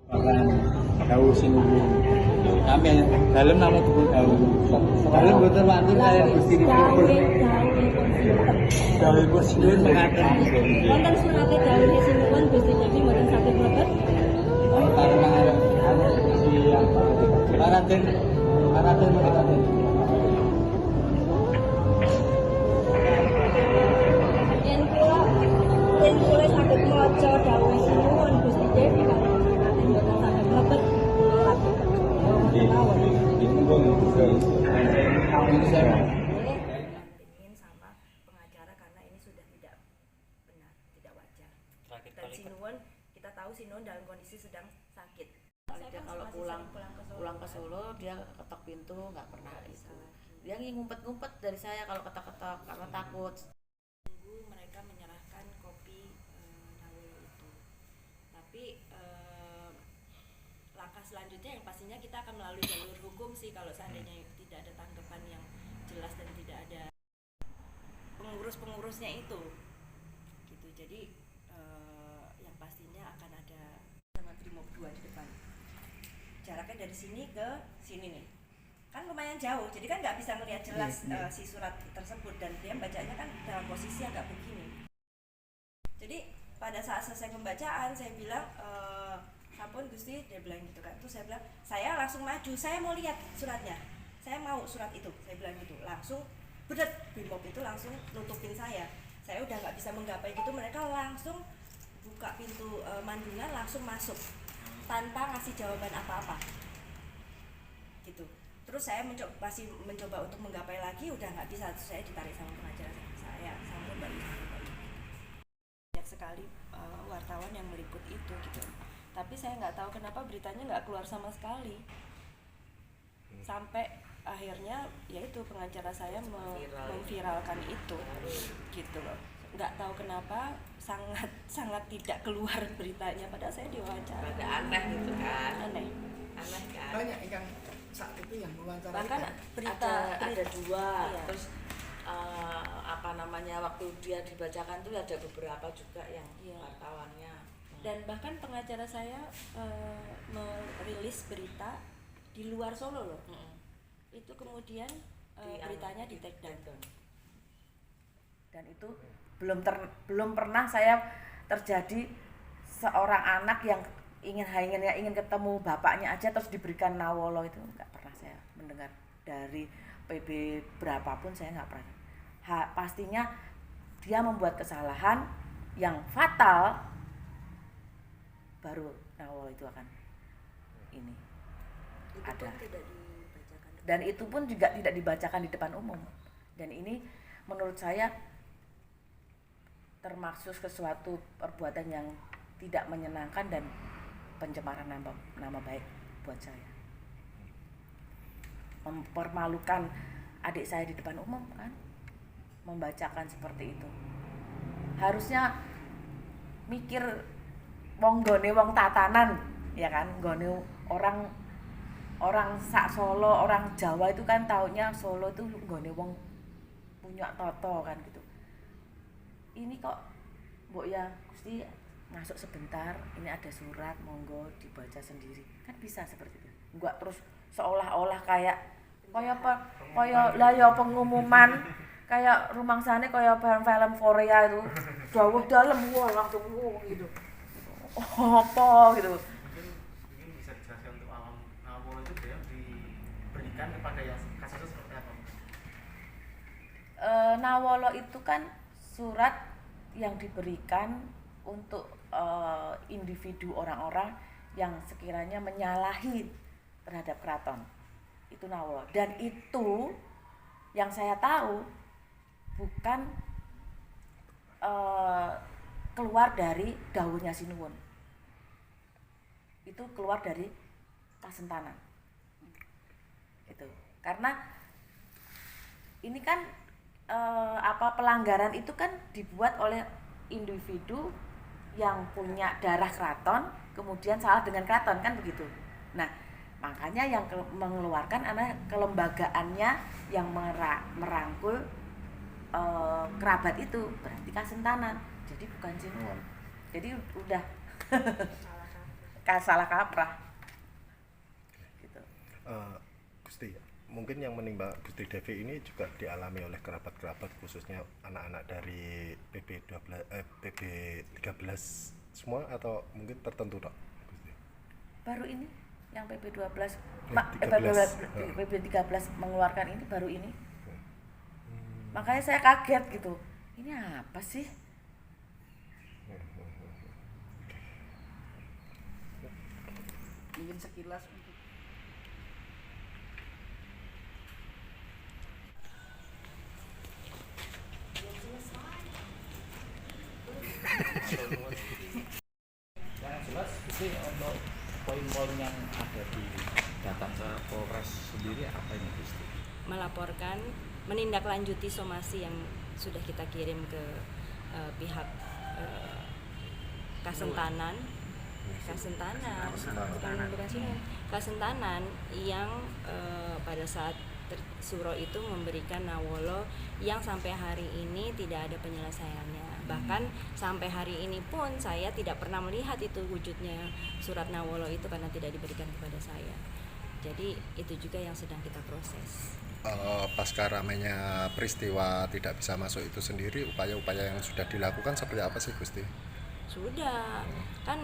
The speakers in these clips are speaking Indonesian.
makan tahu sinubun kami dalam nama tuh tahu dalam betul mantu saya gusti dipun tahu bos sinubun mengatur wonten surate dawuhe sinuwun Gusti Dewi mboten saged mlebet karena siapa Raden Raden yen kula saged maca dawuhe sinuwun Gusti Dewi kaliyan surate mboten saged mlebet ingin sama pengacara karena ini sudah tidak benar, tidak wajar. Dan Sinuwun, kita tahu Sinuwun dalam kondisi sedang sakit. Dia kalau pulang ke Solo dia ketok pintu nggak pernah itu. Dia ngumpet-ngumpet dari saya kalau ketok-ketok karena takut. Tunggu mereka menyerahkan kopi Nawolo itu. Tapi langkah selanjutnya yang pastinya kita akan melalui jalur hukum sih kalau seandainya tidak ada tanggapan yang jelas dan tidak ada pengurus-pengurusnya itu gitu. Jadi yang pastinya akan ada sama Brimob 2 di depan. Jaraknya dari sini ke sini nih kan lumayan jauh, jadi kan nggak bisa melihat jelas si surat tersebut dan dia bacanya kan dalam posisi agak begini. Jadi pada saat selesai pembacaan saya bilang sampun Gusti, dia bilang gitu kan. Terus saya bilang saya langsung maju, saya mau lihat suratnya, saya mau surat itu, saya bilang gitu. Langsung bedet Brimob itu langsung nutupin saya udah nggak bisa menggapai gitu. Mereka langsung buka pintu mandungan, langsung masuk tanpa ngasih jawaban apa-apa gitu. Terus saya masih mencoba untuk menggapai lagi, udah nggak bisa. Terus saya ditarik sama pengacara saya, sampai banyak sekali wartawan yang meliput itu gitu. Tapi saya nggak tahu kenapa beritanya nggak keluar sama sekali. Sampai akhirnya yaitu pengacara saya memviralkan itu gitu loh. Nggak tahu kenapa sangat tidak keluar beritanya, padahal saya diwawancara. Ada aneh gitu kan. Aneh kan. Banyak yang saat itu yang mewawancarai. Bahkan ada dua. Iya. Terus waktu dia dibacakan tuh ada beberapa juga yang wartawannya. Dan bahkan pengacara saya merilis berita di luar Solo loh. Itu kemudian beritanya di take down. Dan itu belum pernah saya terjadi seorang anak yang ingin ketemu bapaknya aja terus diberikan Nawolo, itu nggak pernah saya mendengar dari PB berapapun. Saya nggak pernah. Pastinya dia membuat kesalahan yang fatal, baru Nawolo itu akan ini Itu ada. pun tidak dibacakan. Dan itu pun juga tidak dibacakan di depan umum. Dan ini menurut saya termasuk sesuatu perbuatan yang tidak menyenangkan dan pencemaran nama baik buat saya. Mempermalukan adik saya di depan umum kan, membacakan seperti itu. Harusnya mikir wong gone wong tatanan, ya kan, gone orang sak Solo, orang Jawa itu kan taunya Solo itu gone wong punya toto kan gitu. Ini kok mbok ya Gusti masuk sebentar, ini ada surat, monggo dibaca sendiri, kan bisa seperti itu. Enggak terus seolah-olah kayak lah ya pengumuman kayak rumangsane kayak film Korea itu jauh dalam langsung gitu. Apa gitu. Mungkin bisa dijelaskan untuk awam Nawolo itu dia diberikan kepada yang kasusnya seperti apa? Nawolo itu kan surat yang diberikan untuk individu orang-orang yang sekiranya menyalahi terhadap keraton. Itu Nawolo. Dan itu yang saya tahu bukan keluar dari dawuhnya Sinuwun. Itu keluar dari Kasentanan. Itu. Karena ini kan pelanggaran itu kan dibuat oleh individu yang punya darah keraton kemudian salah dengan keraton, kan begitu. Nah, makanya yang mengeluarkan adalah kelembagaannya yang merangkul kerabat itu, berarti Kasentanan. Jadi bukan Sinuwun. Jadi udah salah kaprah gitu. Gusti, mungkin yang menimba Gusti Devi ini juga dialami oleh kerabat-kerabat, khususnya anak-anak dari PB13 semua, atau mungkin tertentu dok? Gusti? Baru ini yang PP12 13. mengeluarkan ini baru ini. Makanya saya kaget gitu, ini apa sih? Mungkin sekilas untuk Yang jelas Gusti, untuk poin-poin yang ada di data ke Polres sendiri apa ini Gusti? Melaporkan, menindaklanjuti somasi yang sudah kita kirim ke pihak Kasentanan yang pada saat Suro itu memberikan Nawolo yang sampai hari ini tidak ada penyelesaiannya. Bahkan sampai hari ini pun saya tidak pernah melihat itu wujudnya surat Nawolo itu karena tidak diberikan kepada saya. Jadi itu juga yang sedang kita proses. Pasca ramainya peristiwa tidak bisa masuk itu sendiri, upaya-upaya yang sudah dilakukan seperti apa sih Gusti? Sudah, kan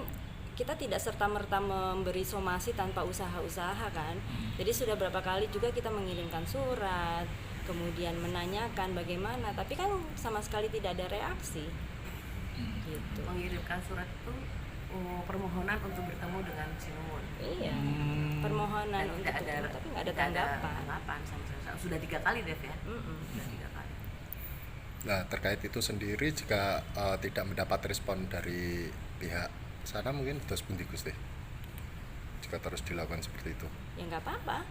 kita tidak serta-merta memberi somasi tanpa usaha-usaha kan. Jadi sudah berapa kali juga kita mengirimkan surat, kemudian menanyakan bagaimana, tapi kan sama sekali tidak ada reaksi. Gitu. Mengirimkan surat itu permohonan untuk bertemu dengan Sinuwun. Iya, permohonan untuk tidak ada, bertemu, tapi nggak ada tanggapan. Sudah 3 kali Dev ya? Sudah 3 kali. Nah, terkait itu sendiri, jika tidak mendapat respon dari pihak sana, mungkin terus pundi Gusti? Jika terus dilakukan seperti itu? Ya nggak apa-apa.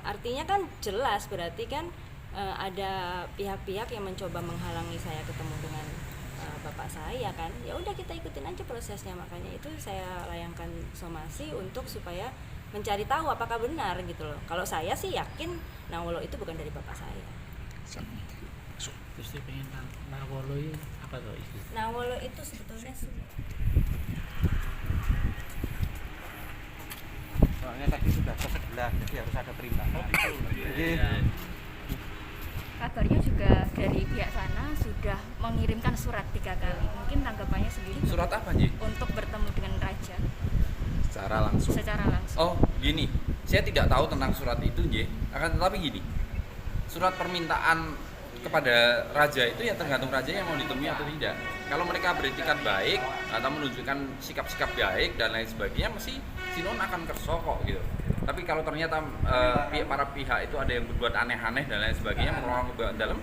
Artinya kan jelas berarti kan ada pihak-pihak yang mencoba menghalangi saya ketemu dengan bapak saya kan. Ya udah kita ikutin aja prosesnya, makanya itu saya layangkan somasi untuk supaya mencari tahu apakah benar gitu loh. Kalau saya sih yakin Nawolo itu bukan dari bapak saya. Gusti pengen Nawolo itu apa tuh Ibu? Nawolo itu sebetulnya Soalnya tadi sudah ke sebelah, jadi harus ada perimbangan. Jadi Kabarnya juga dari pihak sana sudah mengirimkan surat 3 kali. Mungkin tanggapannya sendiri Surat apa Nji? untuk bertemu dengan raja Secara langsung. secara langsung. Oh gini, saya tidak tahu tentang surat itu Nji. Akan tetapi gini, surat permintaan kepada raja itu ya tergantung raja yang mau ditemui atau tidak. Kalau mereka beretikat baik atau menunjukkan sikap-sikap baik dan lain sebagainya, mesti Sinuwun akan kerso kok gitu. Tapi kalau ternyata para pihak itu ada yang berbuat aneh-aneh dan lain sebagainya, menolong ke dalam,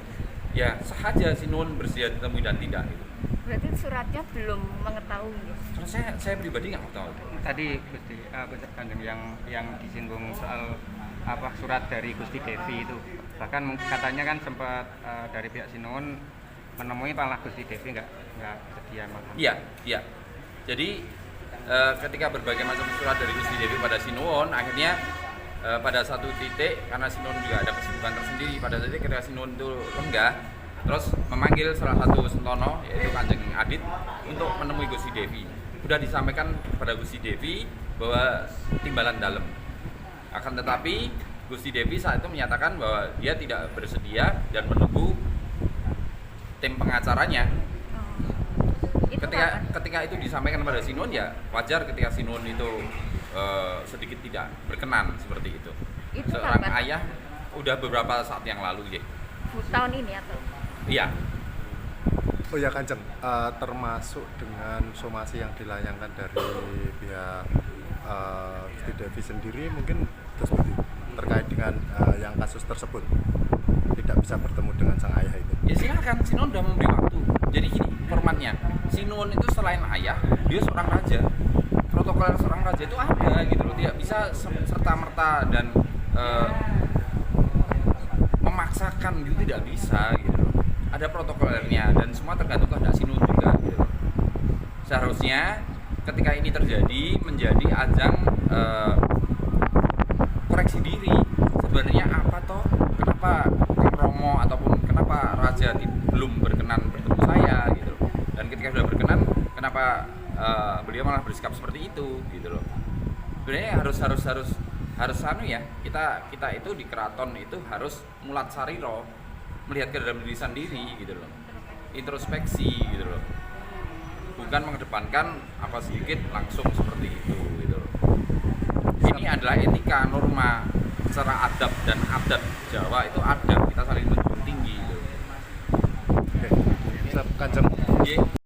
ya sahaja Sinuwun bersedia ditemui dan tidak gitu. Berarti suratnya belum mengetahui. Terus saya pribadi nggak tahu. tadi Gusti Kanjeng yang disinggung soal apa surat dari Gusti Devi itu, bahkan katanya kan sempat dari pihak Sinuwun menemui malah Gusti Devi nggak sedia malah. Iya. Jadi ketika berbagai macam surat dari Gusti Devi pada Sinuwun, akhirnya pada satu titik karena Sinuwun juga ada kesibukan tersendiri, pada titik ketika Sinuwun itu lenggah, terus memanggil salah satu sentono yaitu Kanjeng Adit untuk menemui Gusti Devi. Sudah disampaikan kepada Gusti Devi bahwa timbalan dalam. Akan tetapi Gusti Devi saat itu menyatakan bahwa dia tidak bersedia dan menunggu tim pengacaranya. Ketika itu disampaikan kepada Sinuwun, ya wajar ketika Sinuwun itu sedikit tidak berkenan seperti itu. Seorang ayah udah beberapa saat yang lalu ya. Tahun ini atau? Iya. Oh ya Kanjeng, termasuk dengan somasi yang dilayangkan dari pihak Gusti Devi sendiri, mungkin terkait dengan yang kasus tersebut tidak bisa bertemu dengan sang ayah itu. Ya silakan, Sinuwun udah memberi waktu. Jadi gini formatnya, Sinuwun itu selain ayah, dia seorang raja. Protokol seorang raja itu ada gitu loh, tidak bisa serta-merta dan memaksakan gitu, tidak bisa gitu loh. Ada protokolernya dan semua tergantung kehendak Sinuwun juga gitu loh. Seharusnya ketika ini terjadi menjadi ajang koreksi diri. Sebenarnya apa toh? Kenapa Kang Romo ataupun kenapa Raja belum berkenan bertemu saya gitu loh. Dan ketika sudah berkenan, kenapa beliau malah bersikap seperti itu gitu loh. Sebenarnya harus anu ya, kita itu di keraton itu harus mulat sariro, melihat ke dalam diri sendiri gitu loh, introspeksi gitu loh, bukan mengedepankan apa sedikit langsung seperti itu gitu loh. Ini adalah etika, norma secara adab dan adat Jawa itu adab, kita saling menjunjung tinggi gitu. Oke, siap Kanjeng. Nggih.